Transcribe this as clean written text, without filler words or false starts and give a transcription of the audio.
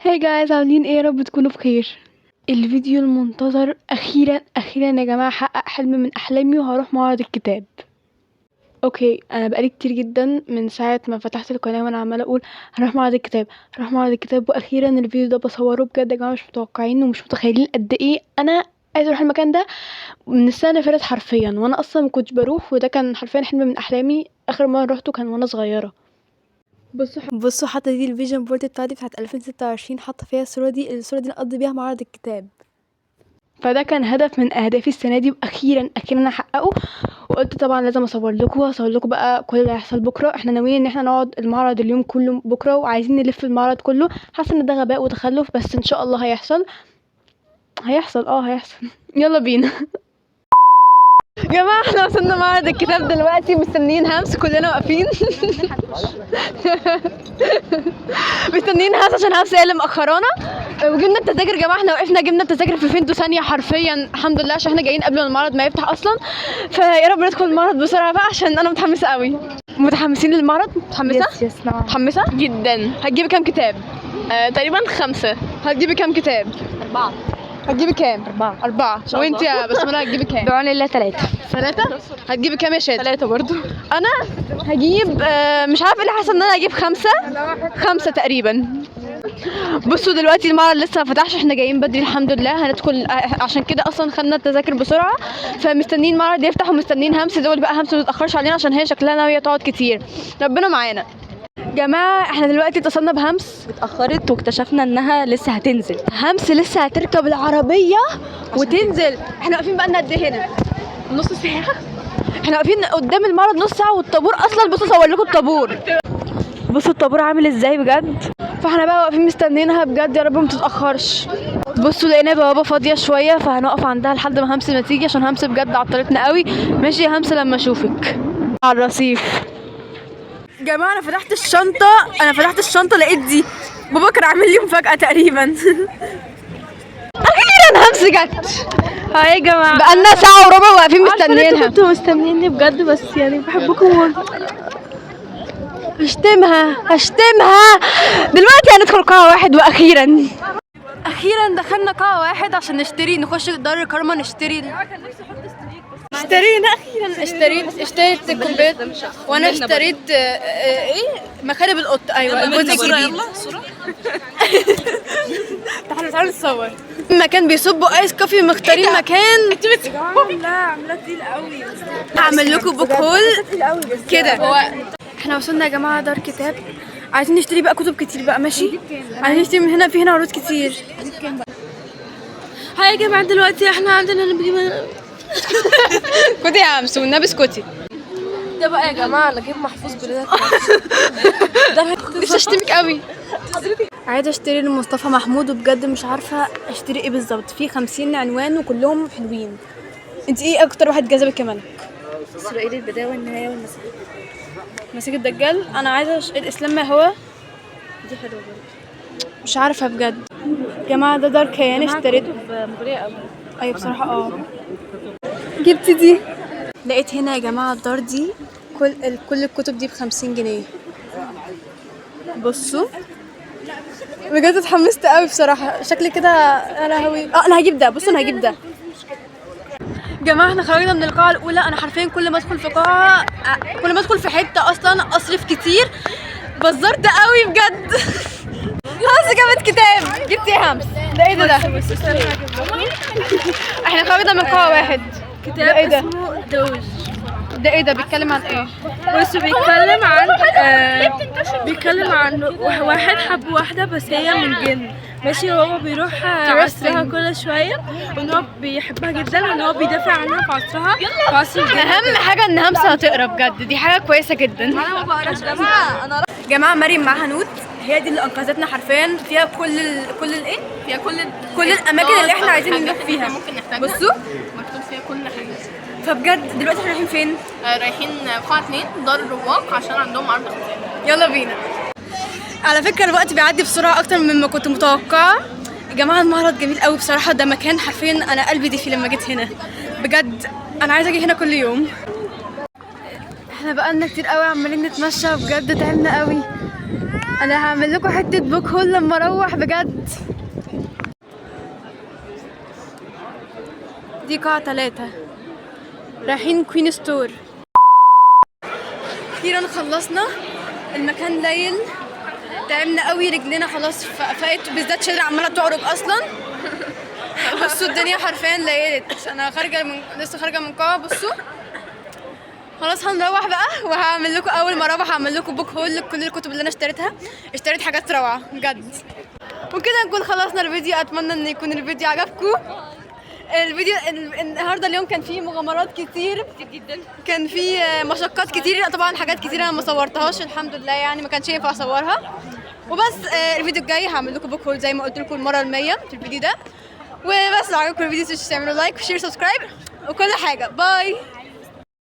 هاي جايز، عاملين ايه؟ يا رب تكونوا بخير. الفيديو المنتظر اخيرا اخيرا يا جماعه حقق حلم من احلامي وهروح معرض الكتاب. اوكي، انا بقالي كتير جدا من ساعه ما فتحت القناه وانا عماله اقول هروح معرض الكتاب هروح معرض الكتاب، واخيرا الفيديو ده بصوره. بجد يا جماعه مش متوقعين ومش متخيلين قد ايه انا عايزه اروح المكان ده من السنه اللي فاتت حرفيا، وانا اصلا ما كنتش بروح، وده كان حرفيا حلم من احلامي. اخر مره روحته كان وانا صغيره. بصوا حاطه دي الفيجن بورد بتاعتي بتاعت 2026، حاطه فيها الصوره دي نقضي بيها معرض الكتاب. فده كان هدف من اهدافي السنه دي، واخيرا انا احققه. وقلت طبعا لازم اصور لكم بقى كل اللي هيحصل بكره. احنا ناويين ان احنا نقعد المعرض اليوم كله بكره، وعايزين نلف المعرض كله. حاسه ان ده غباء وتخلف، بس ان شاء الله هيحصل. يلا بينا. يا جماعه احنا وصلنا معرض الكتاب دلوقتي، مستنيين همس، كلنا واقفين. مستنيين همس عشان همس هي اللي مأخرانا. وجبنا التذاكر يا جماعه، احنا وقفنا جبنا التذاكر في فينتو ثانيه حرفيا، الحمد لله، عشان احنا جايين قبل ما المعرض ما يفتح اصلا. فيا رب ندخل المعرض بسرعه بقى، عشان انا متحمسه قوي. متحمسين للمعرض؟ متحمسه؟ متحمسه جدا. هتجيبي كام كتاب؟ تقريبا 5. هتجيبي كام كتاب؟ 4. هتجيبي كام؟ 4. وانت يا بسمله هتجيبي كام؟ بعون الله 3. هتجيبي كام يا شادي؟ 3 برضو. انا هجيب مش عارفه ليه حاسه ان انا هجيب 5 تقريبا. بصوا دلوقتي المعرض لسه ما فتحش، احنا جايين بدري الحمد لله، هندخل عشان كده اصلا خدنا التذاكر بسرعه. فمستنيين المعرض يفتح ومستنيين همس دول بقى. همس ما تتاخرش علينا عشان هي شكلها ناويه تقعد كتير. ربنا معانا. جماعه احنا دلوقتي اتصلنا بهمس، اتأخرت واكتشفنا انها لسه هتنزل. همس لسه هتركب العربيه وتنزل. احنا واقفين بقى لنا قد ايه هنا؟ نص ساعة. احنا واقفين قدام المعرض نص ساعه، والطابور اصلا بصوا اصور لكم الطابور. بصوا الطابور عامل ازاي بجد. فاحنا بقى واقفين مستنيينها بجد، يا رب ما تتاخرش. بصوا لقينا بوابه فاضيه شويه، فهنقف عندها لحد ما همس ما تيجي، عشان همس بجد عطلتنا قوي. ماشي يا همس لما اشوفك على الرصيف. جماعه انا فتحت الشنطه لقيت دي. بابا كان عامل لي مفاجاه تقريبا. اخيرا همس جت. هاي يا جماعة، بقالنا ساعه وربع واقفين مستنيينها. كنتوا مستنيني بجد، بس يعني بحبكم. هشتمها دلوقتي. هندخل قاعة واحد، واخيرا دخلنا قاعة واحد عشان نخش دار الكرمة اشترينا اخيرا. اشتريت الكوبايات، وانا اشتريت مخارب القط. ايوه الجزء الجديد. تعالوا نصور. مكان بيصبوا ايس كوفي، مختارين مكان. لا عاملة تقيل قوي. هعمل لكم بوك هول كده. احنا وصلنا يا جماعه دار كتاب، عايزين نشتري بقى كتب كتير بقى. ماشي، عايزين نشتري من هنا، في هنا عروض كتير. هاي يا جماعة، دلوقتي احنا عندنا نجيب. كوتي يا امس والنبي اسكتي. ده بقى يا جماعة نجيب محفوظ بلاد. نفسي اشتمك قوي. عايزه اشتري لمصطفى محمود، وبجد مش عارفه اشتري ايه بالظبط. في 50 عنوان وكلهم حلوين. انت ايه اكتر واحد جذبك كمان؟ اسرائيل البداية والنهاية والمسيح. مسيح الدجال. انا عايزه الاسلام ما هو. دي حلوة برضه. مش عارفه بجد. يا جماعه ده دار كيان اشتريته. مغرية قوي. ايوه بصراحه جبت دي. لقيت هنا يا جماعه الدار دي كل الكتب دي ب50 جنيه. بصوا بجد اتحمست قوي بصراحه. شكلي كده يا لهوي. انا هجيب ده. بصوا انا هجيب ده. جماعه احنا خرجنا من القاعه الاولى. انا حرفيا كل ما ادخل في قاعه، كل ما ادخل في حته اصلا اصرف كتير. بزرت قوي بجد. همس جابت كتاب. جبت ايه يا همس؟ ده ايه ده؟ احنا خرجنا من قاعه واحد. كتاب ده ايه ده؟ اسمه دوج. ده ايه ده؟ بيتكلم عن ايه؟ بص بيتكلم عن واحد حب واحدة بس هي من جن. ماشي، هو بيروح عصرها كل شوية، وان هو بيحبها جدا، وان هو بيدافع عنها في عصرها، في عصر الجن. اهم حاجه ان همسه هتقرا بجد، دي حاجه كويسه جدا. انا ما بقراش يا جماعة. جماعه مريم معاها نوت، هي دي اللي انقذتنا حرفيا. فيها كل الايه، فيها كل الاماكن اللي احنا عايزين نروح فيها. ممكن نحتاجها. بصوا مكتوب فيها كل حاجة. فبجد دلوقتي احنا رايحين فين؟ رايحين قاعة 2 دار الرواق عشان عندهم عرض اختياري. يلا بينا. على فكره الوقت بيعدي بسرعه اكتر مما كنت متوقعه. يا جماعه المعرض جميل قوي بصراحه. ده مكان حرفيا انا قلبي دي فيه لما جيت هنا. بجد انا عايزه اجي هنا كل يوم. احنا بقالنا كتير قوي عمالين نتمشى، بجد تعبنا قوي. انا هعمل لكم حته بوك هول لما اروح بجد. دي قاعة 3 رايحين كوين ستور. اخيرا خلصنا، المكان ليل، تعبنا قوي، رجلنا خلاص فقت، بالذات شادرة عماله تعرج اصلا. بصوا الدنيا حرفيا ليلت، انا لسه خارجه من قاعه. بصوا خلاص هنروح بقى، وهعمل لكم اول ما اروح هعمل لكم بوك هول لكل الكتب اللي انا اشتريت حاجات روعه بجد. وكده نكون خلصنا الفيديو. اتمنى ان يكون الفيديو عجبكم. الفيديو النهارده اليوم كان فيه مغامرات كتير جدا، كان فيه مشقات كتير، طبعا حاجات كتير انا ما صورتهاش الحمد لله، يعني ما كانش ينفع اصورها. وبس الفيديو الجاي هعمل لكم بوك هول زي ما قلت لكم المره ال100 في الفيديو ده. وبس لو عجبكم الفيديو مش تعملوا لايك وشير سبسكرايب وكل حاجه. باي.